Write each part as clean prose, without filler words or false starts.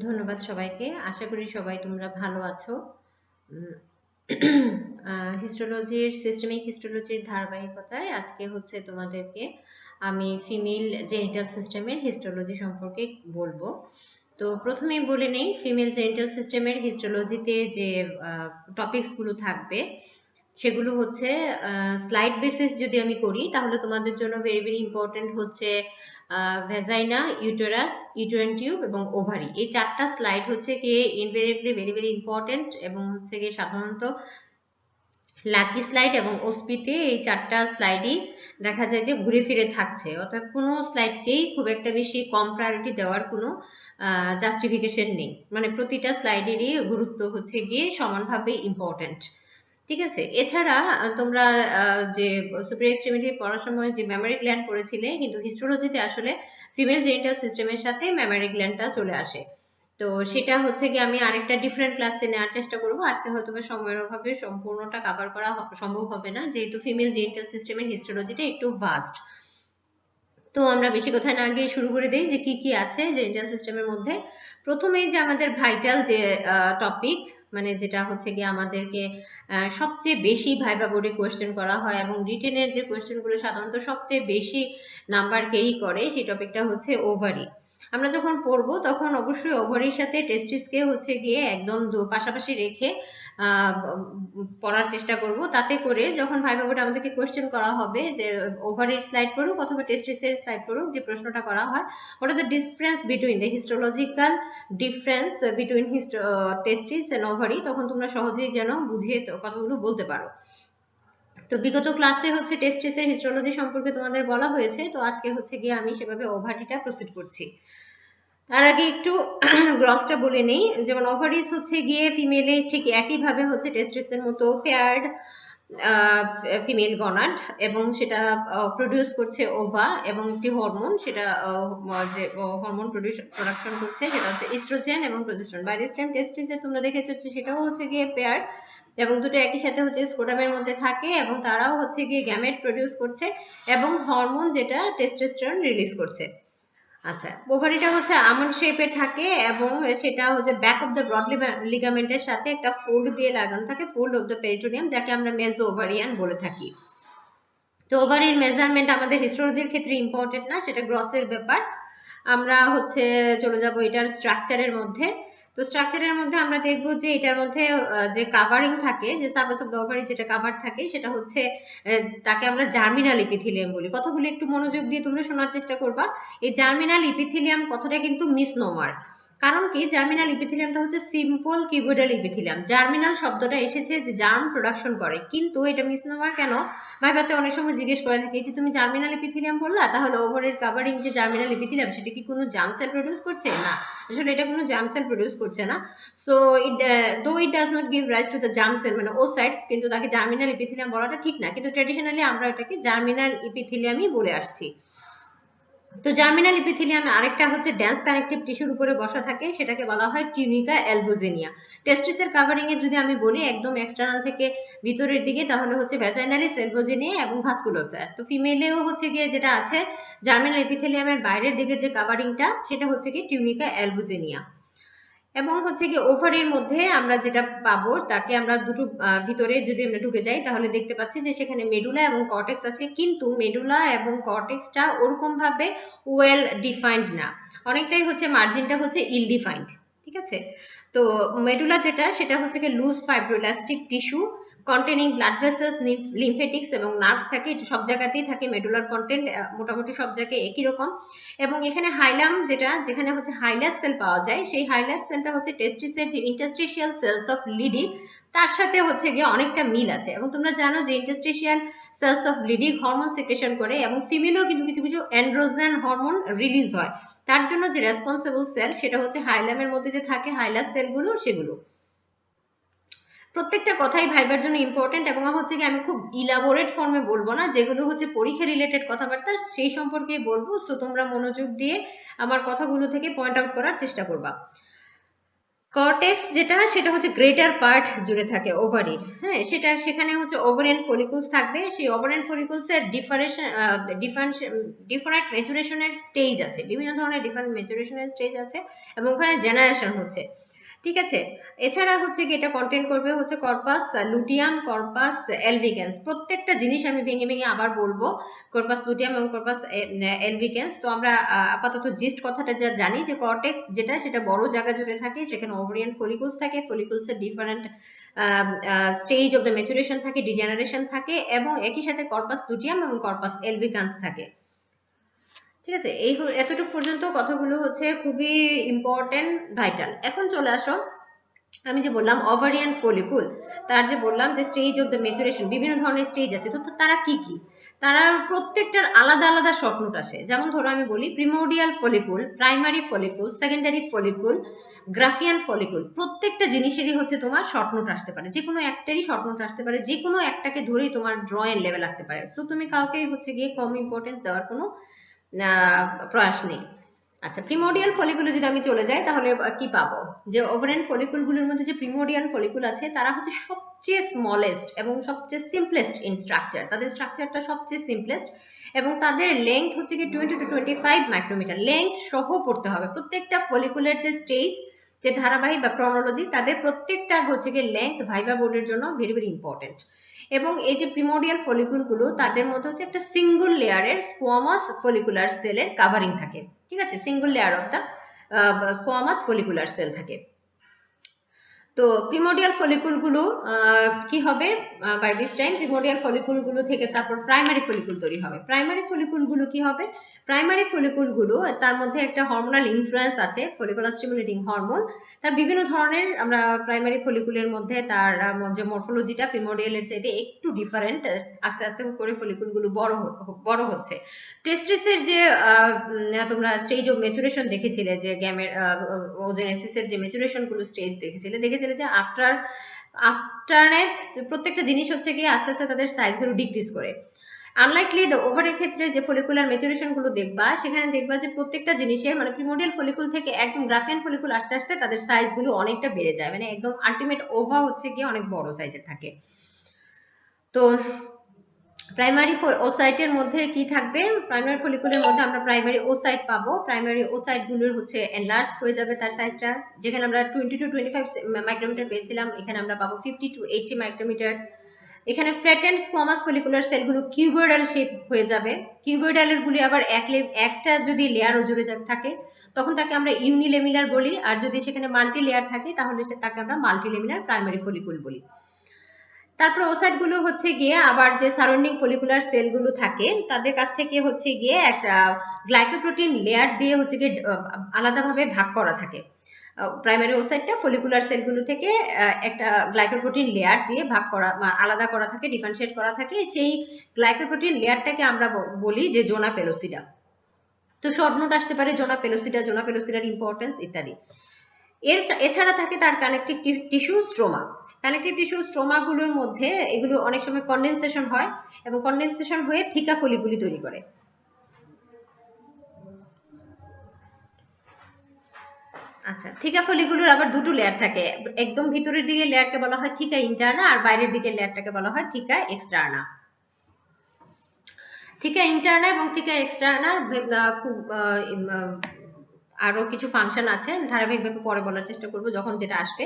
ধন্যবাদ সবাইকে। আশা করি সবাই তোমরা ভালো আছো। হিস্টোলজির সিস্টেমিক হিস্টোলজির ধারাবাহিকতায় আজকে হচ্ছে তোমাদেরকে আমি ফিমেল জেনিটাল সিস্টেমের হিস্টোলজি সম্পর্কে বলবো। তো প্রথমেই বলে নেই, ফিমেল জেনিটাল সিস্টেমের হিস্টোলজিতে যে টপিকস গুলো থাকবে সেগুলো হচ্ছে স্লাইড বেসিস যদি আমি করি তাহলে তোমাদের জন্য ভেরি ভেরি ইম্পর্টেন্ট হচ্ছে ভ্যাজাইনা, ইউটেরাস, ইউটেরাইন টিউব এবং ওভারি। এই চারটা স্লাইড হচ্ছে গিয়ে ইনভেরিয়েবলি ভেরি ভেরি ইম্পর্টেন্ট এবং হচ্ছে গিয়ে সাধারণত লাকি স্লাইড এবং ওসপিতে এই চারটা স্লাইডই দেখা যায় যে ঘুরে ফিরে থাকছে, অর্থাৎ কোনো স্লাইডকেই খুব একটা বেশি কম প্রায়োরিটি দেওয়ার কোনো জাস্টিফিকেশন নেই। মানে প্রতিটা স্লাইডেরই গুরুত্ব হচ্ছে গিয়ে সমানভাবে ইম্পর্টেন্ট। ঠিক আছে। এছাড়া তোমরা যে সুপার এক্সট্রিমিটি পড়ার সময় যে মেমোরি গ্ল্যান্ড পড়েছিলে, কিন্তু হিস্টোলজিতে আসলে ফিমেল জেনিটাল সিস্টেমের সাথে মেমোরি গ্ল্যান্ডটা চলে আসে। তো সেটা হচ্ছে কি আমি আরেকটা ডিফারেন্ট ক্লাসে নেওয়ার চেষ্টা করব। আজকে হয়তো সময়ের অভাবে সম্পূর্ণটা কভার করা সম্ভব হবে না, যেহেতু ফিমেল জেনিটাল সিস্টেমের হিস্টোলজিটা একটু ভাস্ট। তো আমরা বেশি কথা না গিয়ে শুরু করে দেই যে কি কি আছে জেনিটাল সিস্টেমের মধ্যে। প্রথমেই যে আমাদের ভাইটাল যে টপিক, মানে যেটা হচ্ছে গিয়ে আমাদেরকে সবচেয়ে বেশি ভাইবা বোর্ডে কোয়েশ্চেন করা হয় এবং রিটেনের যে কোয়েশ্চেনগুলো সাধারণত সবচেয়ে বেশি নাম্বার ক্যারি করে, সেই টপিকটা হচ্ছে ওভারি। আমরা যখন পড়বো তখন অবশ্যই ওভারির সাথে টেস্টিসকে হচ্ছে গিয়ে একদম পাশাপাশি রেখে পড়ার চেষ্টা করব, তাতে করে যখন ভাইবা বোর্ডে আমাদেরকে কোয়েশ্চেন করা হবে যে ওভারির স্লাইড পড়ুক অথবা টেস্টিসের স্লাইড পড়ুক, যে প্রশ্নটা করা হয় what are the difference between the histological difference between testis and ovary, তখন তোমরা সহজেই যেন বুঝিয়ে কথাগুলো বলতে পারো। তো বিগত ক্লাসে হচ্ছে টেস্টিসের হিস্টোলজি সম্পর্কে তোমাদের বলা হয়েছে, তো আজকে হচ্ছে গিয়ে আমি সেভাবে ওভারিটা প্রসিড করছি। তার আগে একটু গ্রসটা বলে নেই। যেমন ওভারিস হচ্ছে গিয়ে ফিমেলে ঠিক একইভাবে হচ্ছে টেস্টিসের মতো ফেয়ার্ড ফিমেল গনাড, এবং সেটা প্রডিউস করছে ওভা এবং একটি হরমোন, সেটা যে হরমোন প্রোডাকশন করছে সেটা হচ্ছে ইস্ট্রোজেন এবং প্রজেস্টেরন। বাই দিস টাইম টেস্টিসে তোমরা দেখেছো সেটাও হচ্ছে গিয়ে পেয়ার, এবং দুটো একই সাথে হচ্ছে স্কোটামের মধ্যে থাকে এবং তারাও হচ্ছে গিয়ে গ্যামেট প্রডিউস করছে এবং হরমোন যেটা টেস্টোস্টেরন রিলিজ করছে। আচ্ছা, ওভারিটা হচ্ছে আমন্ড শেপের থাকে এবং সেটা হচ্ছে ব্যাক অফ দ্য ব্রড লিগামেন্টের সাথে একটা ফোল্ড দিয়ে লাগানো থাকে, ফোল্ড অফ দ্য পেরিটোনিয়াম, যাকে আমরা মেজো ওভারিয়ান বলে থাকি। তো ওভারির মেজারমেন্ট আমাদের হিস্টোলজির ক্ষেত্রে ইম্পর্টেন্ট না, সেটা গ্রসের ব্যাপার। আমরা হচ্ছে চলে যাব এটার স্ট্রাকচারের মধ্যে। তো স্ট্রাকচারের মধ্যে আমরা দেখব যে এটার মধ্যে যে কাভারিং থাকে, যে সারফেস অফ দ্য ওভারি যেটা কাভার থাকে, সেটা হচ্ছে তাকে আমরা জার্মিনাল ইপিথিলিয়াম বলি। কথাগুলো একটু মনোযোগ দিয়ে তোমরা শোনার চেষ্টা করবা। এই জার্মিনাল ইপিথিলিয়াম কথাটা কিন্তু মিসনোমার। কারণ কি, জার্মিনাল ইপিথিলিয়ামটা হচ্ছে সিম্পল কিউবয়েডাল ইপিথিলিয়াম। জার্মিনাল শব্দটা এসেছে যে জার্ম প্রোডাকশন করে, কিন্তু এটা মিসনোমার কেন ভাইবাতে অনেক সময় জিজ্ঞেস করে থাকে যে তুমি জার্মিনাল ইপিথিলিয়াম বললা, তাহলে ওভারের কাভারিং যে জার্মিনাল ইপিথিলিয়াম সেটা কি কোনো জার্ম সেল প্রডিউস করছে? না, আসলে এটা কোনো জার্ম সেল প্রডিউস করছে না। সো ইট দো it does not give rise to the germ sell মানে ওসাইটস, কিন্তু তাকে জার্মিনাল ইপিথিলিয়াম বলাটা ঠিক না, কিন্তু ট্র্যাডিশনালি আমরা এটাকে জার্মিনাল ইপিথিলিয়ামই বলে আসছি। তো জার্মিনাল ইপিথিলিয়ামে আরেকটা হচ্ছে ডেন্স কানেকটিভ টিস্যুর উপরে বসা থাকে, সেটাকে বলা হয় টিউনিকা অ্যালবুজিনিয়া। টেস্টিসের কাভারিং এর যদি আমি বলি একদম এক্সটার্নাল থেকে ভিতরের দিকে, তাহলে হচ্ছে ভ্যাজাইনালিস, অ্যালবুজিনিয়া এবং ভাস্কুলোসা। তো ফিমেলেও হচ্ছে গিয়ে যেটা আছে জার্মিনাল ইপিথিলিয়ামের বাইরের দিকে যে কাভারিংটা, সেটা হচ্ছে কি টিউনিকা অ্যালবুজিনিয়া। এবং হচ্ছে কি ওভারির মধ্যে আমরা যেটা পাবো তাকে আমরা দুটো ভিতরে যদি আমরা ঢুকে যাই তাহলে দেখতে পাচ্ছি যে সেখানে মেডুলা এবং কর্টেক্স আছে, কিন্তু মেডুলা এবং কর্টেক্সটা ওরকম ভাবে ওয়েল ডিফাইন্ড না, অনেকটাই হচ্ছে মার্জিনটা হচ্ছে ইল ডিফাইন্ড। ঠিক আছে। তো মেডুলা যেটা সেটা হচ্ছে কি loose fibroelastic tissue containing blood vessels, lymphatics এবং নার্ভস থাকে, এটা সব জায়গাতেই থাকে। মেডুলার কন্টেন্ট মোটামুটি সব জায়গায় একই রকম। এবং এখানে হাইলাম যেটা, যেখানে হচ্ছে হাইলাস সেল পাওয়া যায়, সেই হাইলাস সেলটা হচ্ছে টেস্টিসের যে ইন্টারস্টিশিয়াল সেলস অফ লিডি তার সাথে হচ্ছে গিয়ে অনেকটা মিল আছে। এবং তোমরা জানো যে interstitial cells of Leydig hormone secretion করে এবং ফিমেলও কিন্তু কিছু কিছু অ্যান্ড্রোজেন হরমোন রিলিজ হয়। তার জন্য যে রেসপন্সিবল সেল সেটা হচ্ছে হাইলামের মধ্যে যে থাকে হাইলাস সেলগুলো, সেগুলো। প্রত্যেকটা কথাই ভাইবার জন্য ইম্পর্টেন্ট, এবং হচ্ছে কি আমি খুব ইলাবোরেট ফর্মে বলবো না, যেগুলো হচ্ছে পরীক্ষা রিলেটেড কথাবার্তা সেই সম্পর্কে বলবো। সো তোমরা মনোযোগ দিয়ে আমার কথাগুলো থেকে পয়েন্ট আউট করার চেষ্টা করবা। কর্টেক্স যেটা সেটা হচ্ছে গ্রেটার পার্ট জুড়ে থাকে ওভারির, হ্যাঁ, সেখানে হচ্ছে ওভারিয়ান ফলিকুলস থাকবে। সেই ওভারিয়ান ফলিকুলস এর ডিফারেন্ট ম্যাচুরেশনের স্টেজ আছে, বিভিন্ন ধরনের ডিফারেন্ট ম্যাচুরেশনের স্টেজ আছে, এবং ওখানে জেনারেশন হচ্ছে, ঠিক আছে। এছাড়া হচ্ছে কি এটা কন্টেন্ট করবে হচ্ছে কর্পাস লুটিয়াম, কর্পাস এলভিকেন্স। প্রত্যেকটা জিনিস আমি ভেঙে ভেঙে আবার বলবো, কর্পাস লুটিয়াম এবং কর্পাস এলভিকেন্স। তো আমরা আপাতত জিস্ট কথাটা যা জানি যে কর্টেক্স যেটা সেটা বড় জায়গা জুড়ে থাকে, সেখানে ওভারিয়ান ফলিকুলস থাকে, ফলিকুলসের different stage of the maturation থাকে, ডিজেনারেশন থাকে, এবং একই সাথে কর্পাস লুটিয়াম এবং কর্পাস এলভিকান্স থাকে, ঠিক আছে। এই এতটুকু পর্যন্ত কথাগুলো হচ্ছে খুবই ইম্পর্টেন্ট, ভাইটাল। এখন চলে আসো, আমি যে বললাম ওভারিয়ান ফলিকুল, তার যে বললাম যে স্টেজ অফ দ্য ম্যাচুরেশন, বিভিন্ন ধরনের স্টেজ আছে, তো তারা কি কি, তারা প্রত্যেকটার আলাদা আলাদা শর্ট নোট আসে। যেমন ধরো আমি বলি primordial follicle, primary follicle, secondary follicle, Graafian follicle. প্রত্যেকটা জিনিসেরই হচ্ছে তোমার শর্ট নোট আসতে পারে, যে কোনো একটারই শর্ট নোট আসতে পারে, যে কোনো একটাকে ধরেই তোমার ড্রয়ের লেভেল আসতে পারে। সো তুমি কাউকে হচ্ছে গিয়ে কম ইম্পর্টেন্স দেওয়ার কোনো প্রয়াস নেই। আচ্ছা, প্রিমোডিয়াল ফলিকুলে যদি আমি চলে যাই তাহলে কি পাবো, যে ওভারিয়ান ফলিকুলগুলোর মধ্যে যে প্রিমোডিয়াল ফলিকুল আছে তারা হচ্ছে সবচেয়ে স্মলেস্ট এবং সবচেয়ে সিম্পলেস্ট ইন স্ট্রাকচার, তাদের স্ট্রাকচারটা সবচেয়ে সিম্পলেস্ট, এবং তাদের লেংথ হচ্ছে কি 20 to 25 মাইক্রোমিটার। লেংথ সহ পড়তে হবে, প্রত্যেকটা ফলিকুলের যে স্টেজ, যে ধারাবাহিক বা ক্রনোলজি, তাদের প্রত্যেকটার হচ্ছে কি লেংথ ভাইভা বোর্ডের জন্য ভেরি ভেরি ইম্পর্টেন্ট। এবং এই যে প্রিমোডিয়াল ফলিকুলগুলো, তাদের মধ্যে হচ্ছে একটা সিঙ্গল লেয়ারের স্কোয়ামাস ফলিকুলার সেলের কাভারিং থাকে, ঠিক আছে, single layer of the squamous follicular cell থাকে। তো প্রিমোডিয়াল ফলিকুলগুলো কি হবে, বাই দিস টাইম প্রিমোডিয়াল ফলিকুলগুলো থেকে তারপর প্রাইমারি ফলিকুল তৈরি হবে। প্রাইমারি ফলিকুলগুলো কি হবে, প্রাইমারি ফলিকুলগুলো তার মধ্যে একটা হরমোনাল ইনফ্লুয়েন্স আছে, ফলিকুলার স্টিমুলেটিং হরমোন। তার বিভিন্ন ধরনের, আমরা প্রাইমারি ফলিকুলের মধ্যে তার যে মরফোলজিটা প্রিমোডিয়ালের চাইতে একটু ডিফারেন্ট, আস্তে আস্তে করে ফলিকুলগুলো বড় হচ্ছে। টেস্টিসের যে তোমরা স্টেজ অফ ম্যাচুরেশন দেখেছিলে, যে গ্যামের ওজেনেসিসের যে ম্যাচুরেশন গুলো স্টেজ দেখেছিলে যে আফটারনেথ প্রত্যেকটা জিনিস হচ্ছে গিয়ে আস্তে আস্তে তাদের সাইজ গুলো ডিক্রিজ করে। আনলাইকলি দ্য ওভারের ক্ষেত্রে যে ফলিকুলার ম্যাচুরেশন গুলো দেখবা, সেখানে দেখবা যে প্রত্যেকটা জিনিসের মানে প্রিমোডিয়াল ফলিকুল থেকে একদম গ্রাফিয়ান ফলিকুল আস্তে আস্তে তাদের সাইজ গুলো অনেকটা বেড়ে যায়, মানে একদম আলটিমেট ওভা হচ্ছে গিয়ে অনেক বড় সাইজের থাকে। তো প্রাইমারি ওসাইটের মধ্যে কি থাকবে, প্রাইমারি ফলিকুলের মধ্যে আমরা প্রাইমারি ওসাইট পাবো। প্রাইমারি ওসাইট গুলোর হচ্ছে এনলার্জ হয়ে যাবে তার সাইজটা, যেখানে আমরা 20 to 25 মাইক্রোমিটার পেয়েছিলাম, এখানে আমরা পাবো 50 to 80 মাইক্রোমিটার। এখানে ফ্ল্যাটেন্ড স্কোয়ামাস ফলিকুলার সেলগুলো কিউবয়েডাল শেপ হয়ে যাবে। কিউবয়েডালের গুলি আবার একটা যদি লেয়ারও জুড়ে থাকে তখন তাকে আমরা ইউনিলেমিনার বলি, আর যদি সেখানে মাল্টি লেয়ার থাকে তাহলে তাকে আমরা মাল্টিলেমিনার প্রাইমারি ফলিকুল বলি। তারপর ওসাইট গুলো হচ্ছে গিয়ে আবার যে সারাউন্ডিং ফলিকুলার সেল গুলো থাকে তাদের কাছ থেকে হচ্ছে গিয়ে একটা গ্লাইকোপ্রোটিন লেয়ার দিয়ে হচ্ছে গিয়ে আলাদাভাবে ভাগ করা থাকে। প্রাইমারি ওসাইটটা ফলিকুলার সেলগুলো থেকে একটা গ্লাইকোপ্রোটিন লেয়ার দিয়ে ভাগ করা, আলাদা করা থাকে, ডিফারেন্সিয়েট করা থাকে। সেই গ্লাইকোপ্রোটিন লেয়ারটাকে আমরা বলি যে জোনা পেলোসিডা। তো শর্ট নোট আসতে পারে জোনা পেলোসিডার ইম্পর্টেন্স ইত্যাদি। এছাড়া থাকে তার connective tissue stroma. Connective tissue stroma গুলোর মধ্যে এগুলো অনেক সময় কন্ডেনসেশন হয় এবং কন্ডেনসেশন হয়ে থিকা ফলিকুলি তৈরি করে। আচ্ছা, থিকা ফলিকুলের আবার দুটো লেয়ার থাকে, একদম ভিতরের দিকে লেয়ারকে বলা হয় থিকা ইন্টারনা, আর বাইরের দিকের লেয়ারটাকে বলা হয় থিকা এক্সটার্না। থিকা ইন্টারনা এবং থিকা এক্সটার্নার খুব আরো কিছু ফাংশন আছে, ধারাবাহিকভাবে পরে বলার চেষ্টা করব যখন যেটা আসবে।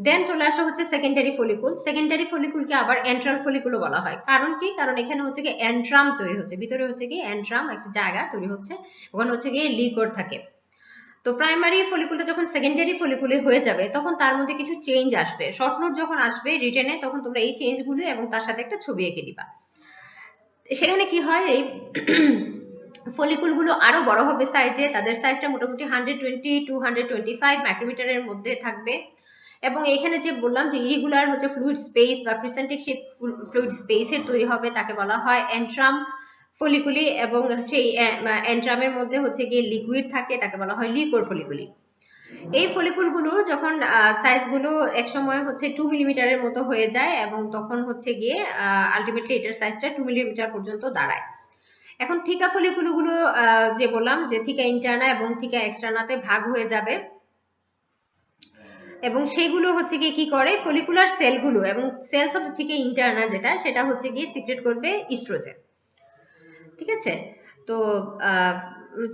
দেন চলে আসা হচ্ছে সেকেন্ডারি ফলিকুল। সেকেন্ডারি ফলিকুলকে আবার এন্ট্রাল ফলিকুলও বলা হয়। কারণ কি, কারণ এখানে হচ্ছে কি এন্ট্রাম তৈরি হচ্ছে, ভিতরে হচ্ছে কি এন্ট্রাম একটা জায়গা তৈরি হচ্ছে, ওখানে হচ্ছে কি লিকোড থাকে। তো প্রাইমারি ফলিকুলটা যখন সেকেন্ডারি ফলিকুলে হয়ে যাবে তখন তার মধ্যে কিছু চেঞ্জ আসবে। শর্ট নোট যখন আসবে রিটেনে তখন তোমরা এই চেঞ্জগুলো এবং তার সাথে একটা ছবি এঁকে দিবা। সেখানে কি হয়, এই ফলিকুলগুলো আরো বড় হবে সাইজে, তাদের সাইজটা মোটামুটি 120 to 125 মাইক্রোমিটারের মধ্যে থাকবে। এবং এখানে যে বললাম যে ইরেগুলার হচ্ছে ফ্লুইড স্পেস বা ক্রিসেন্টিক শেপ ফ্লুইড স্পেসের তৈরি হবে, তাকে বলা হয় এন্ট্রাম ফলিকুলি। এবং সেই এন্ট্রামের মধ্যে হচ্ছে গিয়ে লিকুইড থাকে, তাকে বলা হয় লিকোর ফলিকুলি। এই ফলিকুলগুলো যখন সাইজগুলো একসময় হচ্ছে 2 মিলিমিটারের মতো হয়ে যায় এবং তখন হচ্ছে গিয়ে আলটিমেটলি এটার সাইজটা 2 মিলিমিটার পর্যন্ত দাঁড়ায়। এখন থিকা ফলিকুলগুলো যে বললাম যে থিকা ইন্টারনা এবং থিকা এক্সটার্নাতে ভাগ হয়ে যাবে। এবং সেগুলো হচ্ছে গিয়ে কি করে, ফলিকুলার সেলগুলো এবং সেলস অফ থেকে ইন্টারনা যেটা, সেটা হচ্ছে গিয়ে সিক্রেট করবে ইস্ট্রোজেন। ঠিক আছে, তো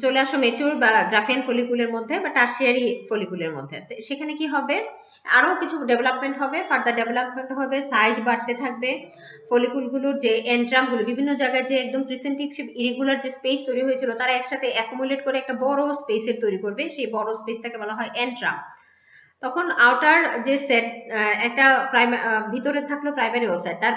চলে আসো ম্যাচিউর বা গ্রাফিয়ান ফলিকুলের মধ্যে বা টারশিয়ারি ফলিকুলের মধ্যে। সেখানে কি হবে, আরো কিছু ডেভেলপমেন্ট হবে, ফার্দার ডেভেলপমেন্ট হবে, সাইজ বাড়তে থাকবে, ফলিকুলগুলোর যে এন্ট্রামগুলো বিভিন্ন জায়গায় যে একদম প্রিসেন্টিভ ইরেগুলার যে স্পেস তৈরি হয়েছিল তারা একসাথে অ্যাকুমুলেট করে একটা বড় স্পেসের তৈরি করবে, সেই বড় স্পেসটাকে বলা হয় এন্ট্রাম। তখন আউটার যে সেট একটা ভিতরে থাকলো প্রাইমারি ওসাইট, তার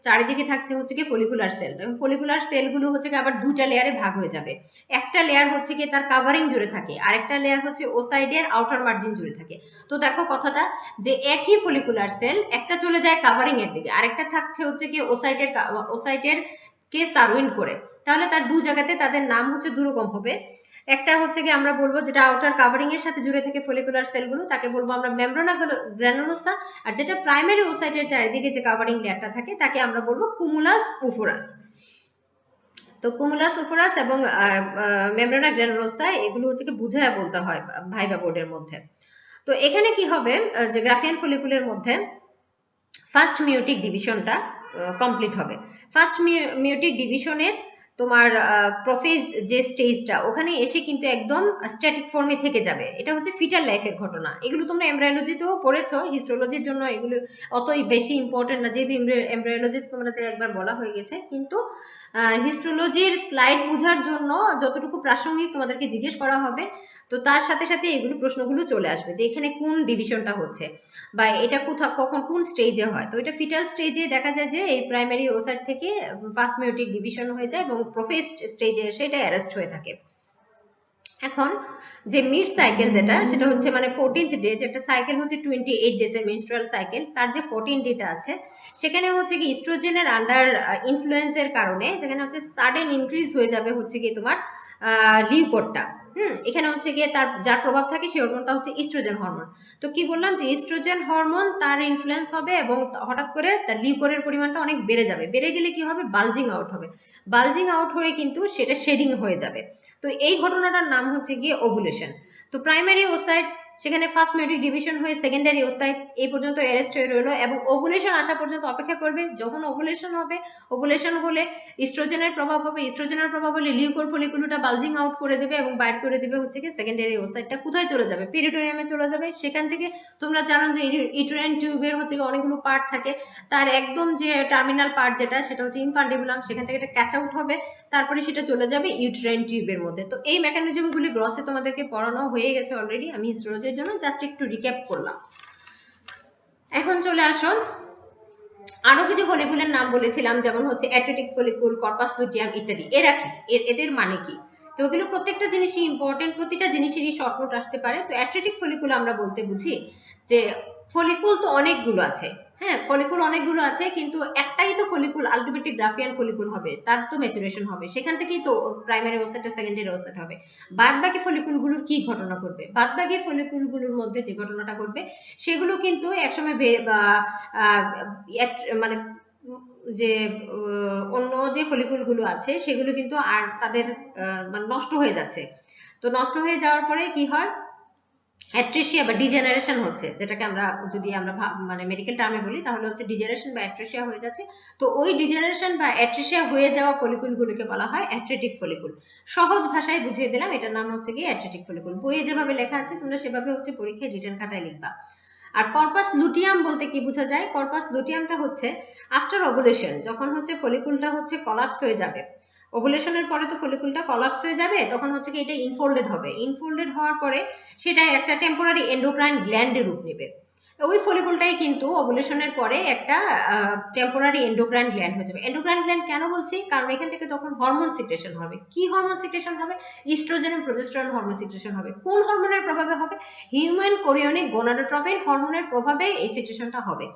চারিদিকে থাকছে হচ্ছে কি ফলিকুলার সেল। এবং ফলিকুলার সেলগুলো হচ্ছে কি আবার দুইটা লেয়ারে ভাগ হয়ে যাবে। একটা লেয়ার হচ্ছে কি তার কাভারিং জুড়ে থাকে, আরেকটা লেয়ার হচ্ছে ওসাইডের আউটার মার্জিন জুড়ে থাকে। তো দেখো কথাটা, যে একই ফলিকুলার সেল একটা চলে যায় কাভারিং এর দিকে, আরেকটা থাকছে হচ্ছে কি ওসাইটের কে সারউইন্ড করে, তাহলে তার দু জায়গাতে তাদের নাম হচ্ছে দুরকম হবে। একটা হচ্ছে কি আমরা বলবো যেটা আউটার কাভারিং এর সাথে জুড়ে থাকে ফলিকুলার সেলগুলো, তাকে বলবো আমরা মেমব্রানা গ্রানুলোসা। আর যেটা প্রাইমারি ওসাইটের চারিদিকে যে কাভারিং লেয়ারটা থাকে তাকে আমরা বলবো কুমুলাস উফোরাস। তো কুমুলাস উফোরাস এবং মেমব্রানা গ্রানুলোসা এগুলো হচ্ছে কি বুঝায় বলতে হয় ভাইবা বোর্ডের মধ্যে। তো এখানে কি হবে, যে গ্রাফিয়ান ফলিকুলের মধ্যে ফার্স্ট মিওটিক ডিভিশনটা কমপ্লিট হবে। ফার্স্ট মিওটিক ডিভিশনের তোমার প্রোফেজ যে স্টেজটা, ওখানে এসে কিন্তু একদম স্ট্যাটিক ফর্মে থেকে যাবে। এটা হচ্ছে ফিটাল লাইফের ঘটনা। এগুলো তোমরা এমব্রায়োলজিতেও পড়েছো, হিস্টোলজির জন্য এগুলো অতই বেশি ইম্পর্টেন্ট না, যেহেতু এমব্রায়োলজি তোমাদের একবার বলা হয়ে গেছে। কিন্তু হিস্টোলজির স্লাইড বোঝার জন্য যতটুকু প্রাসঙ্গিক তোমাদেরকে জিজ্ঞেস করা হবে, তো তার সাথে সাথে এগুলো প্রশ্নগুলো চলে আসবে যে এখানে কোন ডিভিশনটা হচ্ছে বা এটা কখন কোন স্টেজে হয়। তো এটা ফিটাল স্টেজে দেখা যায় যে এই প্রাইমারি ওসাইট থেকে ফার্স্ট মিওটিক ডিভিশন হয়ে যায় এবং প্রোফেজ স্টেজে সেটা অ্যারেস্ট হয়ে থাকে। এখন যে মিড সাইকেল যেটা, সেটা হচ্ছে মানে 14th ডে, যেটা সাইকেল হচ্ছে 28 ডেজ এর মেনস্ট্রুয়াল সাইকেল, তার যে 14 ডেটা আছে সেখানে হচ্ছে কি ইস্ট্রোজেনের আন্ডার ইনফ্লুয়েন্সের কারণে যেখানে হচ্ছে সাডেন ইনক্রিজ হয়ে যাবে হচ্ছে কি তোমার লিউকোডটা। এখানে হচ্ছে গিয়ে তার যার প্রভাব থাকে সেই হরমোনটা হচ্ছে ইস্ট্রোজেন হরমোন। তো কি বললাম যে ইস্ট্রোজেন হরমোন তার ইনফ্লুয়েন্স হবে এবং হঠাৎ করে তার লিউকোডের পরিমাণটা অনেক বেড়ে যাবে, বেড়ে গেলে কি হবে, বালজিং আউট হবে, বালজিং আউট হয়ে কিন্তু সেটা শেডিং হয়ে যাবে। তো এই ঘটনাটার নাম হচ্ছে গিয়ে ওভুলেশন। তো প্রাইমারি ওসাইট সেখানে ফার্স্ট মিওটিক ডিভিশন হয়ে সেকেন্ডারি ওসাইট এই পর্যন্ত অ্যারেস্ট হয়ে রইলো এবং ওভুলেশন আসা পর্যন্ত অপেক্ষা করবে। যখন ওভুলেশন হবে, ওভুলেশন হলে ইস্ট্রোজেনের প্রভাব হবে, ইস্ট্রোজেনের প্রভাব হলে লিউকোর ফলিকুলটা বালজিং আউট করে দেবে এবং বাইর করে দেবে হচ্ছে কি সেকেন্ডারি ওসাইটটা কোথায় চলে যাবে, পেরিটোনিয়ামে চলে যাবে। সেখান থেকে তোমরা জানো যে ইউটেরাইন টিউবের হচ্ছে অনেকগুলো পার্ট থাকে, তার একদম যে টার্মিনাল পার্ট যেটা সেটা হচ্ছে ইনফান্ডিবুলাম, সেখান থেকে এটা ক্যাচ আউট হবে, তারপরে সেটা চলে যাবে ইউটেরাইন টিউবের মধ্যে। তো এই মেকানিজমগুলি গ্রসে তোমাদেরকে পড়ানো হয়ে গেছে অলরেডি, আমি হিস্টোলজির জন্য জাস্ট একটু রিক্যাপ করলাম। এখন চলে আসো, আরো কিছু ফলিকুলের নাম বলেছিলাম, যেমন হচ্ছে অ্যাট্রেটিক ফলিকুল, কর্পাস লুটিয়াম ইত্যাদি। এরা কি, এদের মানে কি? তো এগুলো প্রত্যেকটা জিনিসই ইম্পর্টেন্ট, প্রতিটা জিনিসেরই শর্ট নোট আসতে পারে। তো অ্যাট্রেটিক ফলিকুল আমরা বলতে বুঝি যে ফলিকুল তো অনেকগুলো আছে, হ্যাঁ ফলিকুল অনেকগুলো আছে, কিন্তু একটাই তো ফলিকুল আলটিমেটলি গ্রাফিয়ান ফলিকুল হবে, তার তো ম্যাচুরেশন হবে, সেখান থেকেই তো প্রাইমারি ওসাইট সেকেন্ডারি ওসাইট হবে। বাদ বাকি ফলিকুলগুলোর কি ঘটনা ঘটবে, বাদ বাকি ফলিকুলগুলোর মধ্যে যে ঘটনাটা ঘটবে সেগুলো কিন্তু একসময় মানে যে অন্য যে ফলিকুলগুলো আছে সেগুলো কিন্তু আর তাদের মানে নষ্ট হয়ে যাচ্ছে। তো নষ্ট হয়ে যাওয়ার পরে কি হয়, অ্যাট্রেসিয়া বা ডিজেনারেশন হচ্ছে, যেটাকে আমরা যদি আমরা মানে মেডিকেল টার্মে বলি তাহলে হচ্ছে ডিজেনারেশন বা অ্যাট্রেসিয়া হয়ে যাচ্ছে। তো ওই ডিজেনারেশন বা অ্যাট্রেসিয়া হয়ে যাওয়া ফলিকুলগুলোকে বলা হয় অ্যাট্রেটিক ফলিকুল। সহজ ভাষায় বুঝিয়ে দিলাম, এটার নাম হচ্ছে কি অ্যাট্রেটিক ফলিকুল। বইয়ে যেভাবে লেখা আছে তোমরা সেভাবে হচ্ছে পরীক্ষায় রিটেন খাতায় লিখবা। আর কর্পাস লুটিয়াম বলতে কি বোঝা যায়, কর্পাস লুটিয়ামটা হচ্ছে আফটার ওভুলেশন, যখন হচ্ছে ফলিকুলটা হচ্ছে কলাপস হয়ে যাবে, ওভুলেশনের পরে তো ফলিকুলটা কলাপস হয়ে যাবে, তখন হচ্ছে কি এটা ইনফোল্ডেড হবে, ইনফোল্ডেড হওয়ার পরে সেটা একটা টেম্পোরারি এন্ডোক্রাইন গ্ল্যান্ডে রূপ নেবে। ওই ফলিকুলটাই কিন্তু ওভুলেশনের পরে একটা টেম্পোরারি এন্ডোক্রাইন গ্ল্যান্ড হয়ে যাবে। এন্ডোক্রাইন গ্ল্যান্ড কেন বলছি, কারণ এখান থেকে তখন হরমোন সিক্রেশন হবে। কি হরমোন সিক্রেশন হবে, ইস্ট্রোজেন এবং প্রোজেস্টেরন হরমোন সিক্রেশন হবে। কোন হরমোনের প্রভাবে হবে, হিউম্যান কোরিওনিক গোনাডোট্রপিন হরমোনের প্রভাবে এই সিক্রেশনটা হবে।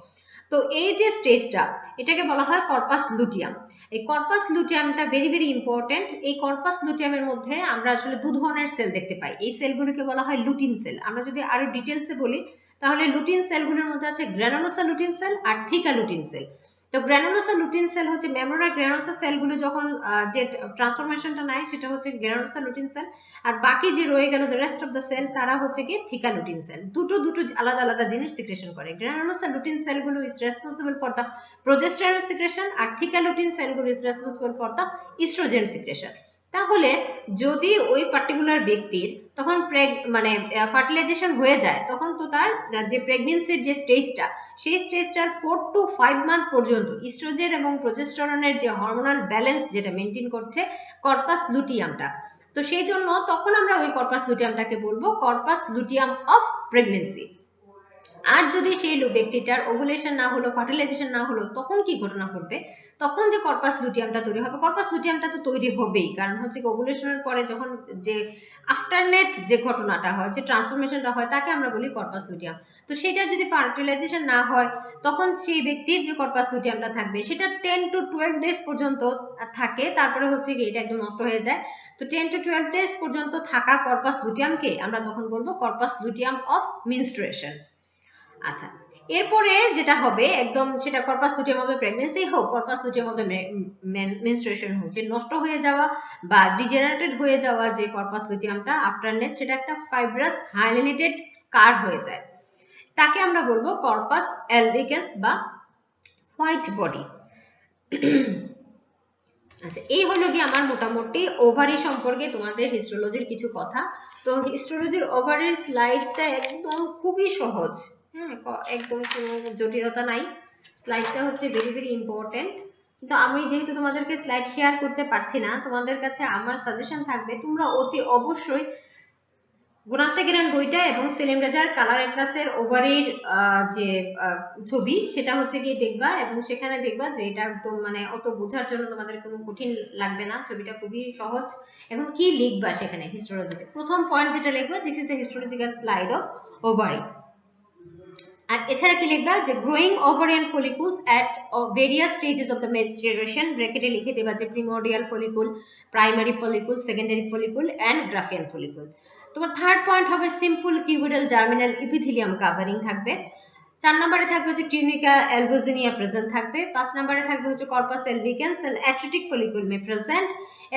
তো এই যে স্টেজটা, এটাকে বলা হয় কর্পাস লুটিয়াম। এই কর্পাস লুটিয়ামটা ভেরি ভেরি ইম্পর্টেন্ট। এই কর্পাস লুটিয়ামের মধ্যে আমরা আসলে দু ধরনের সেল দেখতে পাই, এই সেলগুলোকে বলা হয় লুটিন সেল। আমরা যদি আরো ডিটেলসে বলি তাহলে লুটিন সেলগুলোর মধ্যে আছে গ্রানুলোসা লুটিন সেল আর থিকা লুটিন সেল। তো গ্রানুলোসা লুটিন সেল হচ্ছে মেমোরা গ্রানুলোসা সেলগুলো যখন যে ট্রান্সফরমেশনটা নেয় সেটা হচ্ছে গ্রানুলোসা লুটিন সেল, আর বাকি যে রয়ে গেল যে রেস্ট অফ দ্য সেল তারা হচ্ছে কি থিকা লুটিন সেল। দুটো আলাদা আলাদা জিনিস সিক্রেশন করে। গ্রানুলোসা লুটিন সেলগুলো is responsible for the progesterone secretion, আর থিকা লুটিন সেলগুলো is responsible for the oestrogen secretion. তাহলে যদি ওই পার্টিকুলার ব্যক্তির তখন মানে ফার্টিলাইজেশন হয়ে যায়, তখন তো তার যে প্রেগনেন্সির যে স্টেজটা, সেই স্টেজটার 4 to 5 মান্থ পর্যন্ত ইস্ট্রোজেন এবং প্রোজেস্টেরনের যে হরমোনাল ব্যালেন্স যেটা মেনটেন করছে কর্পাস লুটিয়ামটা। তো সেই জন্য তখন আমরা ওই কর্পাস লুটিয়ামটাকে বলবো কর্পাস লুটিয়াম অফ প্রেগনেন্সি। আর যদি সেই ব্যক্তিটার ওভুলেশন না হলো, ফার্টিলাইজেশন না হলো, তখন কি ঘটনা ঘটবে? তখন যে কর্পাস লুটিয়ামটা তৈরি হবে, কর্পাস লুটিয়ামটা তো তৈরি হবেই, কারণ হচ্ছে ওভুলেশনের পরে যখন যে আফটারনেথ যে ঘটনাটা হয়, যে ট্রান্সফরমেশনটা হয়, তাকে আমরা বলি কর্পাস লুটিয়াম। তো সেটার যদি ফার্টিলাইজেশন না হয়, তখন সেই ব্যক্তির যে কর্পাস লুটিয়ামটা থাকবে সেটা 10 to 12 ডেজ পর্যন্ত থাকে, তারপরে হচ্ছে কি এটা একদম নষ্ট হয়ে যায়। তো 10 to 12 ডেজ পর্যন্ত থাকা কর্পাস লুটিয়ামকে আমরা তখন বলবো কর্পাস লুটিয়াম অফ মেনস্ট্রুয়েশন। আচ্ছা, এরপরে যেটা হবে একদম সেটা কর্পাস লুটিয়াম হবে প্রেগন্যান্সি হোক, কর্পাস লুটিয়াম হবে মেনস্ট্রুয়েশন হোক, যে নষ্ট হয়ে যাওয়া বা ডিজেনারেটেড হয়ে যাওয়া যে কর্পাস লুটিয়ামটা আফটারনেথ সেটা একটা ফাইব্রাস হাইলাইটেড স্কার হয়ে যায়, তাকে আমরা বলবো কর্পাস অ্যালবিকেন্স বা হোয়াইট বডি। আচ্ছা, এই হলো কি আমার মোটামুটি ওভারি সম্পর্কে তোমাদের হিস্টোলজির কিছু কথা। তো হিস্টোলজির ওভারের স্লাইডটা একদম খুবই সহজ, হ্যাঁ, একদম কোনো জটিলতা নাই। স্লাইডটা হচ্ছে ভেরি ভেরি ইম্পর্টেন্ট, কিন্তু আমি যেহেতু তোমাদেরকে স্লাইড শেয়ার করতে পারছি না, তোমাদের কাছে আমার সাজেশন থাকবে তোমরা অতি অবশ্যই গুণাস্তেগিরান বইটা এবং সেলিম রেজার কালার এটলাসের ওভারের যে ছবি সেটা হচ্ছে গিয়ে দেখবা, এবং সেখানে দেখবা যে এটা একদম মানে অত বোঝার জন্য তোমাদের কোনো কঠিন লাগবে না, ছবিটা খুবই সহজ। এখন কি লিখবা সেখানে হিস্টোলজিতে, প্রথম পয়েন্ট যেটা লিখবা, this is the histological slide of ovary. আর এছাড়া কি লিখবা যে growing ovarian follicles at various stages of the maturation, ব্র্যাকেটে লিখে দেবা যে primordial follicle, primary follicle, secondary follicle and Graafian follicle. তোমার থার্ড পয়েন্ট হবে simple cuboidal germinal epithelium covering থাকবে। 4 নম্বরে থাকবে হচ্ছে টিউনিকা অ্যালবোজিনিয়া প্রেজেন্ট থাকবে। 5 নম্বরে থাকবে হচ্ছে corpus albicans and atretic follicle may present.